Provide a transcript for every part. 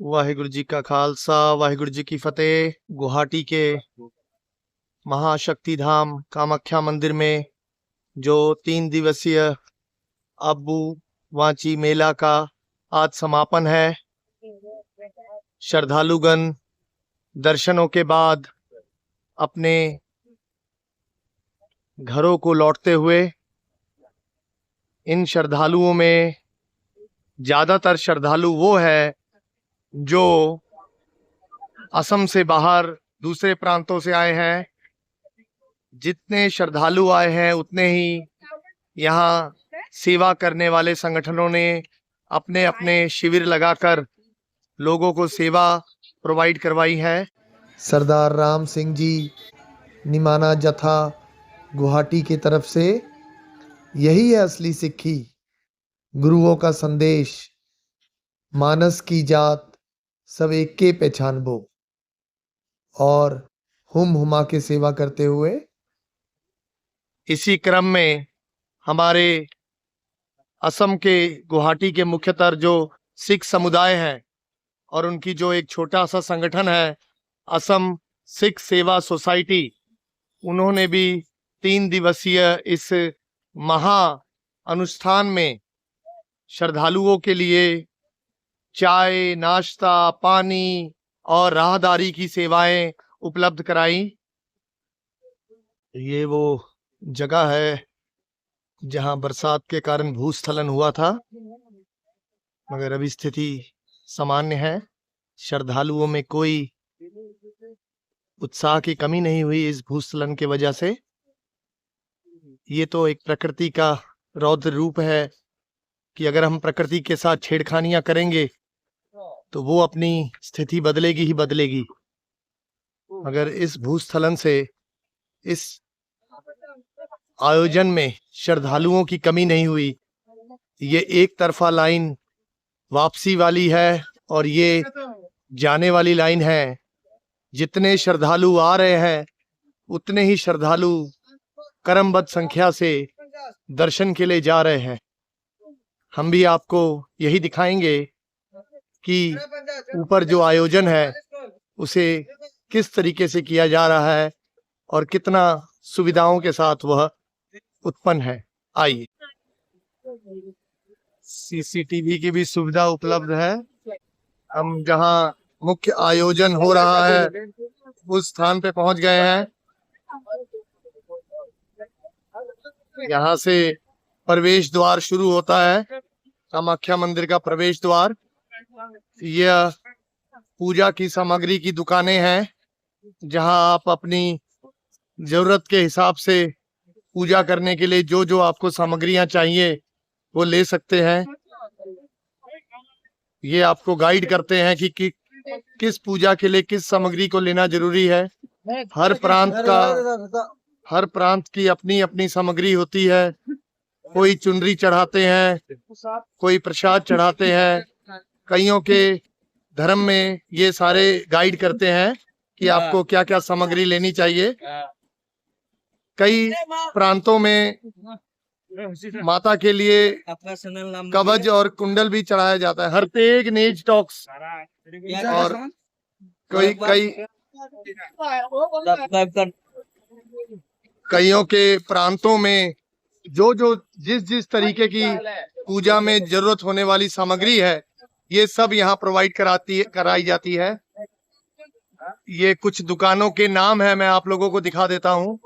वाहिगुरु जी का खालसा वाहिगुरु जी की फतेह। गुवाहाटी के महाशक्ति धाम कामाख्या मंदिर में जो 3 दिवसीय अब्बू वाची मेला का आज समापन है। श्रद्धालुगण दर्शनों के बाद अपने घरों को लौटते हुए, इन श्रद्धालुओं में ज्यादातर श्रद्धालु वो है जो असम से बाहर दूसरे प्रांतों से आए हैं। जितने श्रद्धालु आए हैं उतने ही यहाँ सेवा करने वाले संगठनों ने अपने अपने शिविर लगाकर लोगों को सेवा प्रोवाइड करवाई है। सरदार राम सिंह जी निमाना जथा गुवाहाटी की तरफ से, यही है असली सिक्खी। गुरुओं का संदेश, मानस की जात सब एक के पहचानबो, और हुमा के सेवा करते हुए। इसी क्रम में हमारे असम के गुवाहाटी के मुख्यतर जो सिख समुदाय है और उनकी जो एक छोटा सा संगठन है असम सिख सेवा सोसाइटी, उन्होंने भी 3 दिवसीय इस महा अनुष्ठान में श्रद्धालुओं के लिए चाय, नाश्ता, पानी और राहदारी की सेवाएं उपलब्ध कराई। ये वो जगह है जहां बरसात के कारण भूस्खलन हुआ था, मगर अभी स्थिति सामान्य है। श्रद्धालुओं में कोई उत्साह की कमी नहीं हुई इस भूस्खलन की वजह से। ये तो एक प्रकृति का रौद्र रूप है कि अगर हम प्रकृति के साथ छेड़खानियां करेंगे तो वो अपनी स्थिति बदलेगी ही बदलेगी। मगर इस भूस्खलन से इस आयोजन में श्रद्धालुओं की कमी नहीं हुई। ये एक तरफा लाइन वापसी वाली है और ये जाने वाली लाइन है। जितने श्रद्धालु आ रहे हैं उतने ही श्रद्धालु क्रमबद्ध संख्या से दर्शन के लिए जा रहे हैं। हम भी आपको यही दिखाएंगे कि ऊपर जो आयोजन है उसे किस तरीके से किया जा रहा है और कितना सुविधाओं के साथ वह उत्पन्न है। आइए, सीसीटीवी की भी सुविधा उपलब्ध है। हम जहां मुख्य आयोजन हो रहा है उस स्थान पे पहुंच गए हैं। यहाँ से प्रवेश द्वार शुरू होता है, कामाख्या मंदिर का प्रवेश द्वार। यह पूजा की सामग्री की दुकानें हैं जहां आप अपनी जरूरत के हिसाब से पूजा करने के लिए जो जो आपको सामग्रियां चाहिए वो ले सकते हैं। ये आपको गाइड करते हैं कि किस पूजा के लिए किस सामग्री को लेना जरूरी है। हर प्रांत की अपनी अपनी सामग्री होती है। कोई चुनरी चढ़ाते हैं, कोई प्रसाद चढ़ाते हैं। कईयों के धर्म में ये सारे गाइड करते हैं कि आपको क्या क्या सामग्री लेनी चाहिए। कई प्रांतों में माता के लिए कवच और कुंडल भी चढ़ाया जाता है, हर तेग नेज टॉक्स। और कईयों के प्रांतों में जो जो जिस तरीके की पूजा में जरूरत होने वाली सामग्री है ये सब यहाँ प्रोवाइड कराई जाती है। ये कुछ दुकानों के नाम है, मैं आप लोगों को दिखा देता हूँ।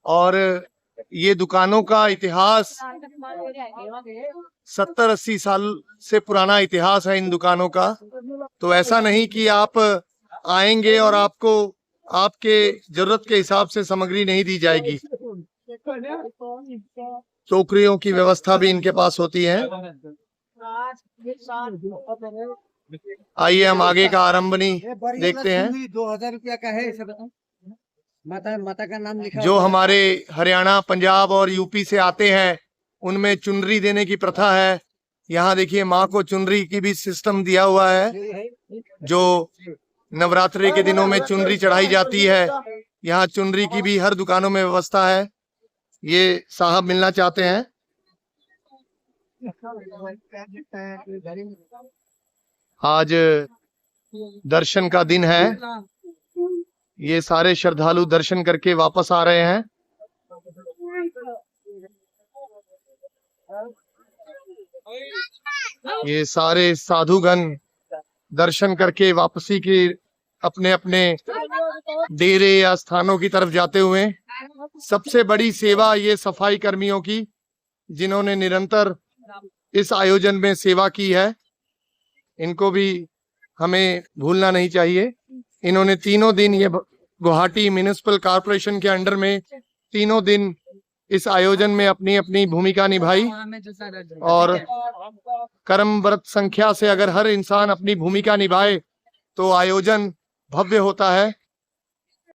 और ये दुकानों का इतिहास 70-80 साल से पुराना इतिहास है इन दुकानों का। तो ऐसा नहीं कि आप आएंगे और आपको आपके जरूरत के हिसाब से सामग्री नहीं दी जाएगी। टोकरियों की व्यवस्था भी इनके पास होती है। आइए हम आगे का आरंभनी देखते हैं। 2000 रुपया का है, माता का नाम लिखा। जो हमारे हरियाणा, पंजाब और यूपी से आते हैं उनमें चुनरी देने की प्रथा है। यहाँ देखिए माँ को चुनरी की भी सिस्टम दिया हुआ है। जो नवरात्रि के दिनों में चुनरी चढ़ाई जाती है, यहाँ चुनरी की भी हर दुकानों में व्यवस्था है। ये साहब मिलना चाहते हैं। आज दर्शन का दिन है। ये सारे श्रद्धालु दर्शन करके वापस आ रहे हैं। ये सारे साधुगण दर्शन करके वापसी की अपने अपने डेरे या स्थानों की तरफ जाते हुए। सबसे बड़ी सेवा ये सफाई कर्मियों की, जिन्होंने निरंतर इस आयोजन में सेवा की है, इनको भी हमें भूलना नहीं चाहिए। इन्होंने तीनों दिन, ये गुवाहाटी म्युनिसिपल कॉर्पोरेशन के अंडर में तीनों दिन इस आयोजन में अपनी अपनी भूमिका निभाई। और कर्मव्रत संख्या से अगर हर इंसान अपनी भूमिका निभाए तो आयोजन भव्य होता है।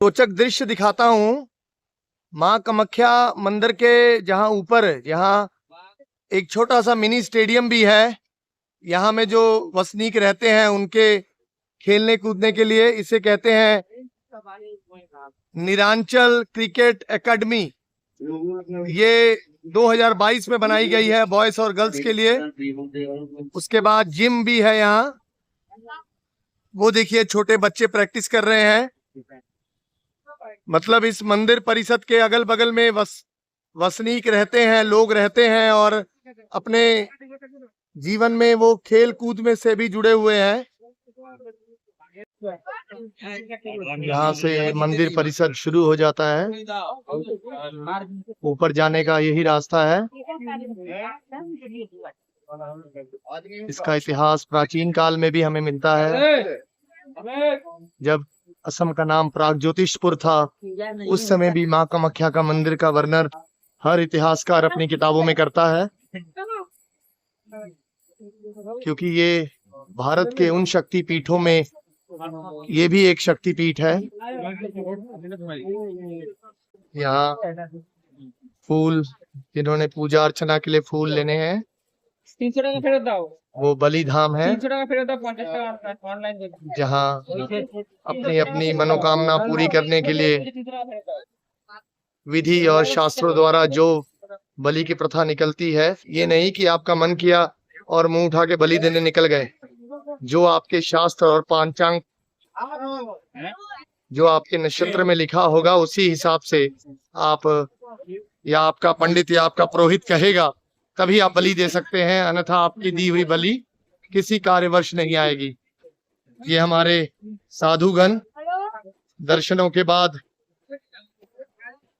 रोचक दृश्य दिखाता हूँ। माँ कामाख्या मंदिर के जहाँ ऊपर, यहाँ एक छोटा सा मिनी स्टेडियम भी है। यहाँ में जो वसनीक रहते हैं उनके खेलने कूदने के लिए, इसे कहते हैं निरांचल क्रिकेट एकेडमी। ये 2022 में बनाई गई है बॉयज और गर्ल्स के लिए। उसके बाद जिम भी है यहाँ। वो देखिए छोटे बच्चे प्रैक्टिस कर रहे हैं। मतलब इस मंदिर परिसर के अगल बगल में वसनीक रहते हैं, लोग रहते हैं और अपने जीवन में वो खेल कूद में से भी जुड़े हुए हैं। यहाँ से मंदिर परिसर शुरू हो जाता है। ऊपर जाने का यही रास्ता है। इसका इतिहास प्राचीन काल में भी हमें मिलता है। जब असम का नाम प्रागज्योतिषपुर था, उस समय भी माँ कामाख्या का मंदिर का वर्णन हर इतिहासकार अपनी किताबों में करता है, क्योंकि ये भारत के उन शक्ति पीठों में ये भी एक शक्ति पीठ है। यहाँ फूल, जिन्होंने पूजा अर्चना के लिए फूल लेने हैं, 300 টাকা ফেরত দাও। वो बलि धाम है, 300 টাকা ফেরত দাও, 50 টাকা অনলাइन दे दो। जहाँ अपनी अपनी मनोकामना पूरी करने के लिए 300 টাকা ফেরত দাও। विधि और शास्त्रों द्वारा जो बलि की प्रथा निकलती है, ये नहीं कि आपका मन किया और मुंह उठा के बलि देने निकल गए। जो आपके शास्त्र और पांचांग, जो आपके नक्षत्र में लिखा होगा, उसी हिसाब से आप या आपका पंडित या आपका पुरोहित कहेगा, तभी आप बलि दे सकते हैं। अन्यथा आपकी दी हुई बलि किसी कार्यवश नहीं आएगी। ये हमारे साधुगण दर्शनों के बाद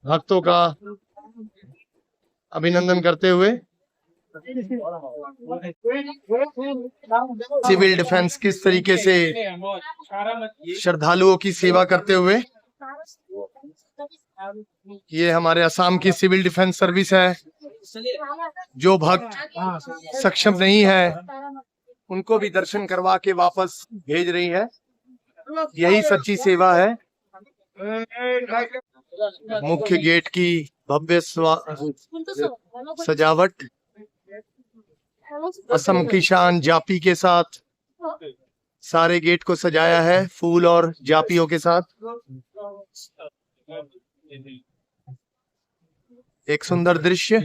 भक्तों का अभिनंदन करते हुए सिविल डिफेंस किस तरीके से श्रद्धालुओं की सेवा करते हुए, ये हमारे असम की सिविल डिफेंस सर्विस है। जो भक्त सक्षम नहीं है उनको भी दर्शन करवा के वापस भेज रही है। यही सच्ची सेवा है। मुख्य गेट की भव्य सजावट असम की शान जापी के साथ सारे गेट को सजाया है, फूल और जापियों के साथ। एक सुंदर दृश्य।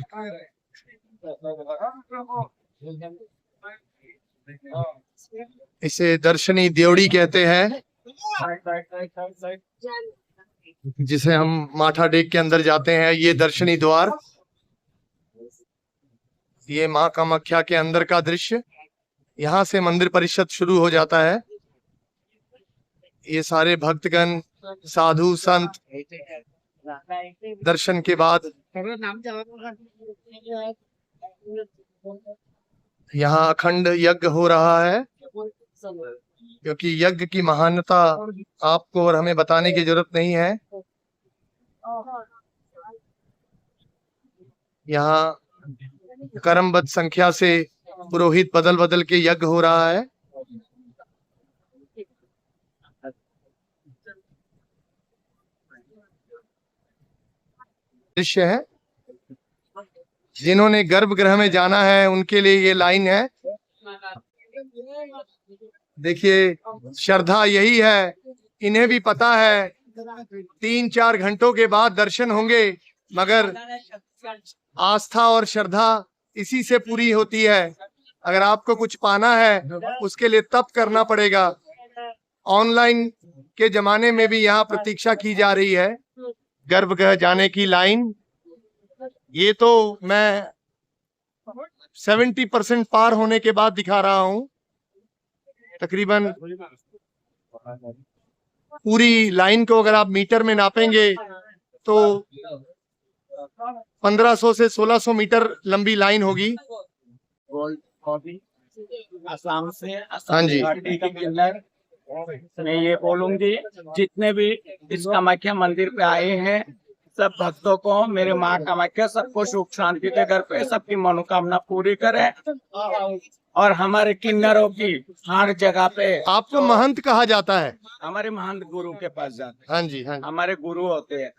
इसे दर्शनी देवड़ी कहते हैं, जिसे हम माथा टेक के अंदर जाते हैं। ये दर्शनी द्वार, ये माँ कामाख्या के अंदर का दृश्य। यहाँ से मंदिर परिषद शुरू हो जाता है। ये सारे भक्तगण, साधु संत दर्शन के बाद यहाँ अखंड यज्ञ हो रहा है, क्योंकि यज्ञ की महानता आपको और हमें बताने की जरूरत नहीं है। यहाँ कर्मबद्ध संख्या से पुरोहित बदल बदल के यज्ञ हो रहा है। दृश्य है। जिन्होंने गर्भगृह में जाना है उनके लिए ये लाइन है। देखिए, श्रद्धा यही है। इन्हें भी पता है 3-4 घंटों के बाद दर्शन होंगे, मगर आस्था और श्रद्धा इसी से पूरी होती है। अगर आपको कुछ पाना है उसके लिए तप करना पड़ेगा। ऑनलाइन के जमाने में भी यहाँ प्रतीक्षा की जा रही है गर्भगृह जाने की लाइन। ये तो मैं 70% पार होने के बाद दिखा रहा हूं। तकरीबन पूरी लाइन को अगर आप मीटर में नापेंगे तो 1500 से 1600 मीटर लंबी लाइन होगी। असम से हाँ जी। गुवाहाटी के किन्नर मैं ये बोलूंगी, जितने भी इस कामाख्या मंदिर पे आए हैं सब भक्तों को मेरे माँ कामाख्या सबको सुख शांति के घर पे सबकी मनोकामना पूरी करे और हमारे किन्नरों की हर जगह पे। आपको महंत कहा जाता है? हमारे महंत गुरु के पास जाते हैं। हाँ जी, हाँ जी। हमारे गुरु होते हैं,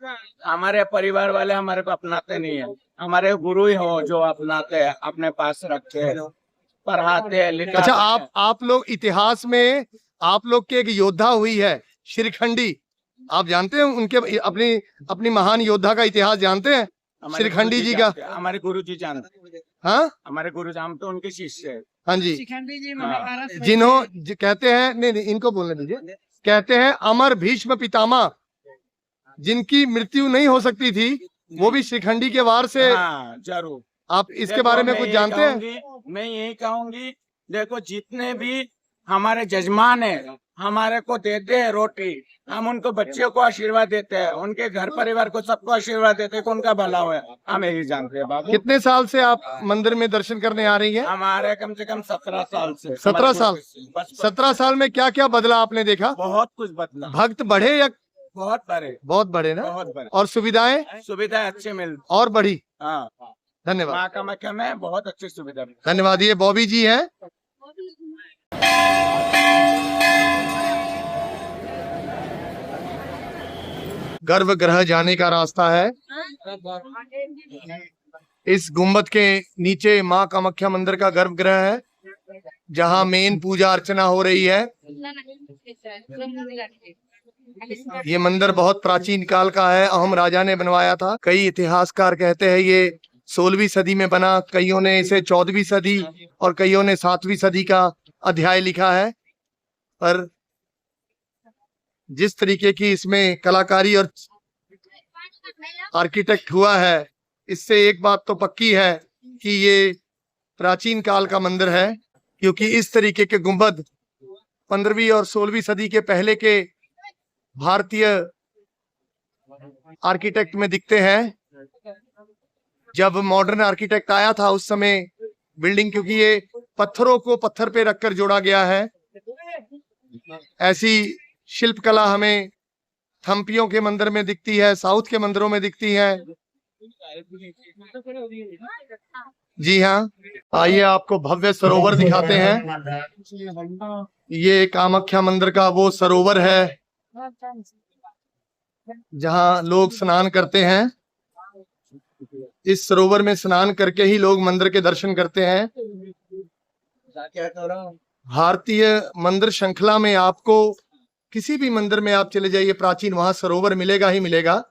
हमारे परिवार वाले हमारे को अपनाते नहीं है, हमारे गुरु ही हो जो अपनाते हैं, अपने पास रखते हैं, पढ़ाते हैं, लिखाते अच्छा, हैं। आप लोग इतिहास में आप लोग की एक योद्धा हुई है शिरखंडी, आप जानते हैं उनके अपनी अपनी महान योद्धा का इतिहास जानते हैं? हमारे शिरखंडी गुरुजी जी का। जानते हैं, हमारे गुरु जी जानते हैं। हाँ हमारे गुरु जी, हम तो उनके शिष्य है। हाँ जी। शिखंडी जी कहते हैं, नहीं नहीं इनको बोलने दीजिए। कहते हैं अमर भीष्म पितामह, जिनकी मृत्यु नहीं हो सकती थी, वो भी शिखंडी के वार से। हाँ जरूर। आप इसके बारे में कुछ जानते हैं? मैं यही कहूंगी, देखो जितने भी हमारे जजमान है हमारे को देते हैं रोटी, हम उनको बच्चों को आशीर्वाद देते हैं, उनके घर परिवार को सबको आशीर्वाद देते हैं कि उनका भला हो। हम यही जानते हैं बाबू। कितने साल से आप मंदिर में दर्शन करने आ रही हैं? हमारे कम से कम 17 साल से। 17 साल। बस 17 साल में क्या क्या बदला आपने देखा? बहुत कुछ बदला। भक्त बढ़े या? बहुत बड़े, बहुत बढ़े ना? बहुत बड़े। और सुविधाएं सुविधाएं अच्छी मिल और बढ़ी। हाँ, धन्यवाद। माँ कामाख्या में बहुत अच्छी सुविधा मिली। धन्यवाद। ये बॉबी जी हैं। गर्भगृह जाने का रास्ता है। इस गुम्बद के नीचे माँ कामाख्या मंदिर का गर्भगृह है, जहाँ मेन पूजा अर्चना हो रही है। ये मंदिर बहुत प्राचीन काल का है, अहम राजा ने बनवाया था। कई इतिहासकार कहते हैं ये 16वीं सदी में बना, कईयों ने इसे 14वीं सदी और कईयों ने 7वीं सदी का अध्याय लिखा है। पर जिस तरीके की इसमें कलाकारी और आर्किटेक्ट हुआ है, इससे एक बात तो पक्की है कि ये प्राचीन काल का मंदिर है, क्योंकि इस तरीके के गुंबद 15वीं और 16वीं सदी के पहले के भारतीय आर्किटेक्ट में दिखते हैं। जब मॉडर्न आर्किटेक्ट आया था उस समय बिल्डिंग, क्योंकि ये पत्थरों को पत्थर पे रखकर जोड़ा गया है, ऐसी शिल्पकला हमें थम्पियों के मंदिर में दिखती है, साउथ के मंदिरों में दिखती है। जी हाँ, आइए आपको भव्य सरोवर दिखाते हैं। ये कामाख्या मंदिर का वो सरोवर है जहाँ लोग स्नान करते हैं। इस सरोवर में स्नान करके ही लोग मंदिर के दर्शन करते हैं। भारतीय मंदिर श्रृंखला में आपको किसी भी मंदिर में आप चले जाइए प्राचीन, वहां सरोवर मिलेगा ही मिलेगा।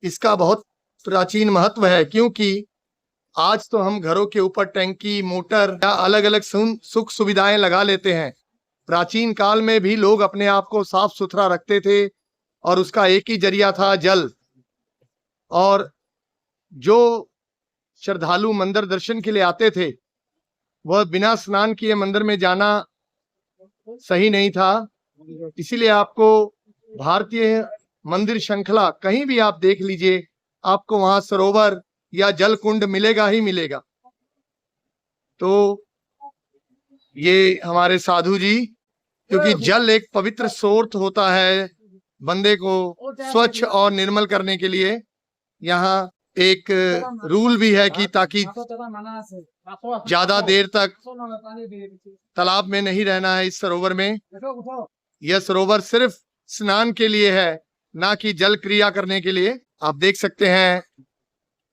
इसका बहुत प्राचीन महत्व है, क्योंकि आज तो हम घरों के ऊपर टैंकी, मोटर या अलग अलग सुख सुविधाएं लगा लेते हैं। प्राचीन काल में भी लोग अपने आप को साफ सुथरा रखते थे और उसका एक ही जरिया था जल। और जो श्रद्धालु मंदिर दर्शन के लिए आते थे वह बिना स्नान किए मंदिर में जाना सही नहीं था। इसीलिए आपको भारतीय मंदिर श्रृंखला कहीं भी आप देख लीजिए, आपको वहां सरोवर या जल कुंड मिलेगा ही मिलेगा। तो ये हमारे साधु जी, क्योंकि जल एक पवित्र स्रोत होता है बंदे को स्वच्छ और निर्मल करने के लिए, यहाँ एक रूल भी है कि ताकि ज्यादा देर तक तालाब में नहीं रहना है। इस सरोवर में, यह सरोवर सिर्फ स्नान के लिए है, ना कि जल क्रिया करने के लिए। आप देख सकते हैं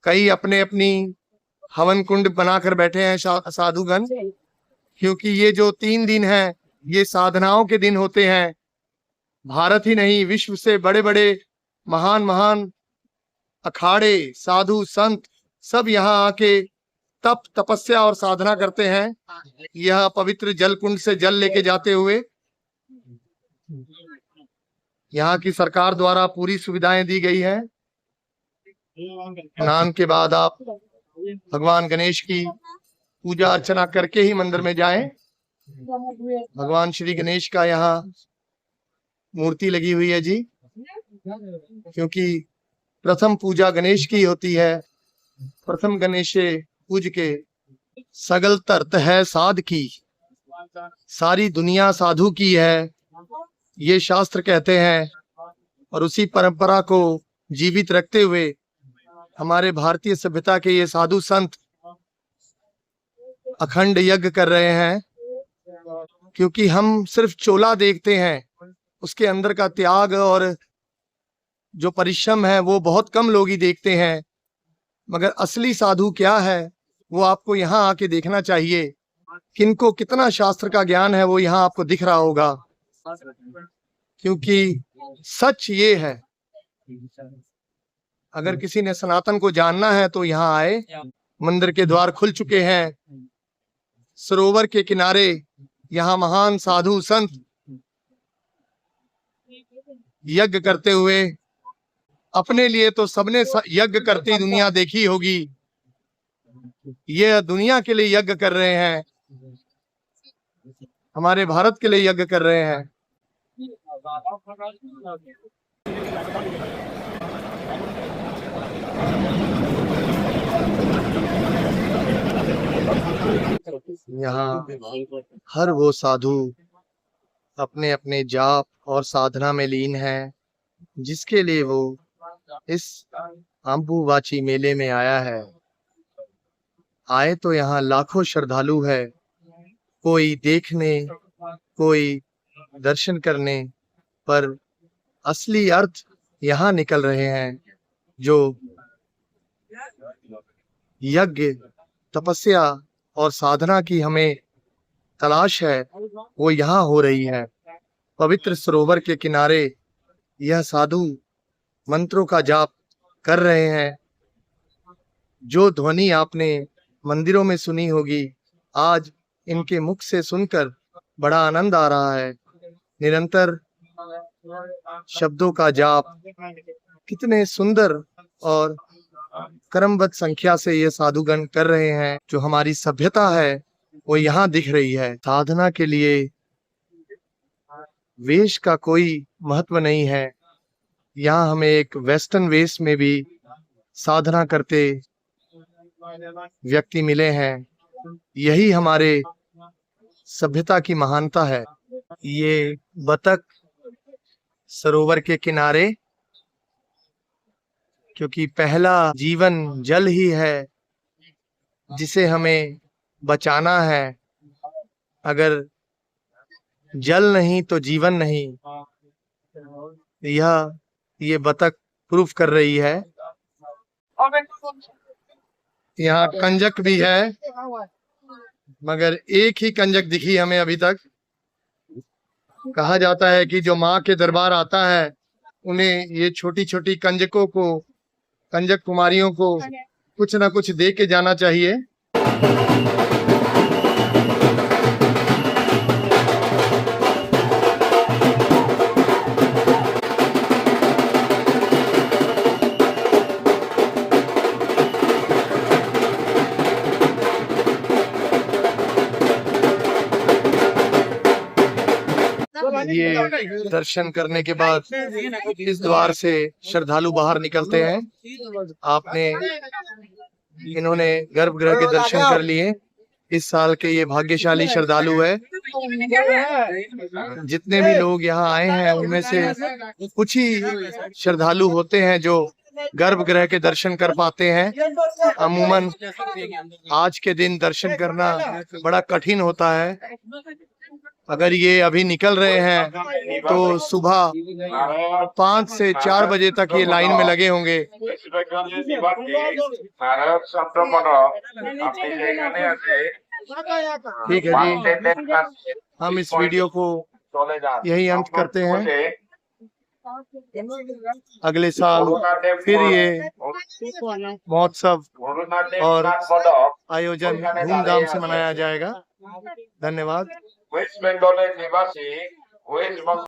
कई अपने अपनी हवन कुंड बनाकर बैठे हैं साधुगण, क्योंकि ये जो 3 दिन हैं ये साधनाओं के दिन होते हैं। भारत ही नहीं, विश्व से बड़े बड़े महान महान अखाड़े, साधु संत सब यहाँ आके तप, तपस्या और साधना करते हैं। यह पवित्र जल कुंड से जल लेके जाते हुए यहाँ की सरकार द्वारा पूरी सुविधाएं दी गई है। स्नान के बाद आप भगवान गणेश की पूजा अर्चना करके ही मंदिर में जाएं। भगवान श्री गणेश का यहाँ मूर्ति लगी हुई है जी, क्योंकि प्रथम पूजा गणेश की होती है। प्रथम गणेशे पूज के सगल तरत है साध की, सारी दुनिया साधु की है, ये शास्त्र कहते हैं। और उसी परंपरा को जीवित रखते हुए हमारे भारतीय सभ्यता के ये साधु संत अखंड यज्ञ कर रहे हैं। क्योंकि हम सिर्फ चोला देखते हैं, उसके अंदर का त्याग और जो परिश्रम है वो बहुत कम लोग ही देखते हैं। मगर असली साधु क्या है वो आपको यहाँ आके देखना चाहिए। किनको कितना शास्त्र का ज्ञान है वो यहाँ आपको दिख रहा होगा। क्योंकि सच ये है, अगर किसी ने सनातन को जानना है तो यहाँ आए। मंदिर के द्वार खुल चुके हैं। सरोवर के किनारे यहाँ महान साधु संत यज्ञ करते हुए, अपने लिए तो सबने यज्ञ करती दुनिया देखी होगी, ये दुनिया के लिए यज्ञ कर रहे हैं, हमारे भारत के लिए यज्ञ कर रहे हैं। यहाँ हर वो साधु अपने अपने जाप और साधना में लीन है, जिसके लिए वो इस अंबुबाची मेले में आया है। आए तो यहाँ लाखों श्रद्धालु है, कोई देखने, कोई दर्शन करने, पर असली अर्थ यहाँ निकल रहे हैं। जो यज्ञ, तपस्या और साधना की हमें तलाश है वो यहाँ हो रही है। पवित्र सरोवर के किनारे यह साधु मंत्रों का जाप कर रहे हैं। जो ध्वनि आपने मंदिरों में सुनी होगी, आज इनके मुख से सुनकर बड़ा आनंद आ रहा है। निरंतर शब्दों का जाप, कितने सुंदर और क्रमबद्ध संख्या से ये साधुगण कर रहे हैं। जो हमारी सभ्यता है वो यहाँ दिख रही है। साधना के लिए वेश का कोई महत्व नहीं है। यहाँ हमें एक वेस्टर्न वेश में भी साधना करते व्यक्ति मिले हैं। यही हमारे सभ्यता की महानता है। ये बतख सरोवर के किनारे, क्योंकि पहला जीवन जल ही है जिसे हमें बचाना है। अगर जल नहीं तो जीवन नहीं, ये बतख प्रूफ कर रही है। यहाँ कंजक भी है, मगर एक ही कंजक दिखी हमें अभी तक। कहा जाता है कि जो माँ के दरबार आता है उन्हें ये छोटी छोटी कंजकों को, कंजक कुमारियों को कुछ ना कुछ दे के जाना चाहिए। ये दर्शन करने के बाद इस द्वार से श्रद्धालु बाहर निकलते हैं। आपने इन्होंने गर्भगृह के दर्शन कर लिए। इस साल के ये भाग्यशाली श्रद्धालु है। जितने भी लोग यहाँ आए हैं उनमें से कुछ ही श्रद्धालु होते हैं जो गर्भगृह के दर्शन कर पाते हैं। अमूमन आज के दिन दर्शन करना बड़ा कठिन होता है। अगर ये अभी निकल रहे हैं तो सुबह 5 से 4 बजे तक ये लाइन में लगे होंगे। ठीक है जी, हम इस वीडियो को यही अंत करते हैं। अगले साल फिर ये महोत्सव और आयोजन धूमधाम से मनाया जाएगा। धन्यवाद। वेस्ट बेंगल निवासी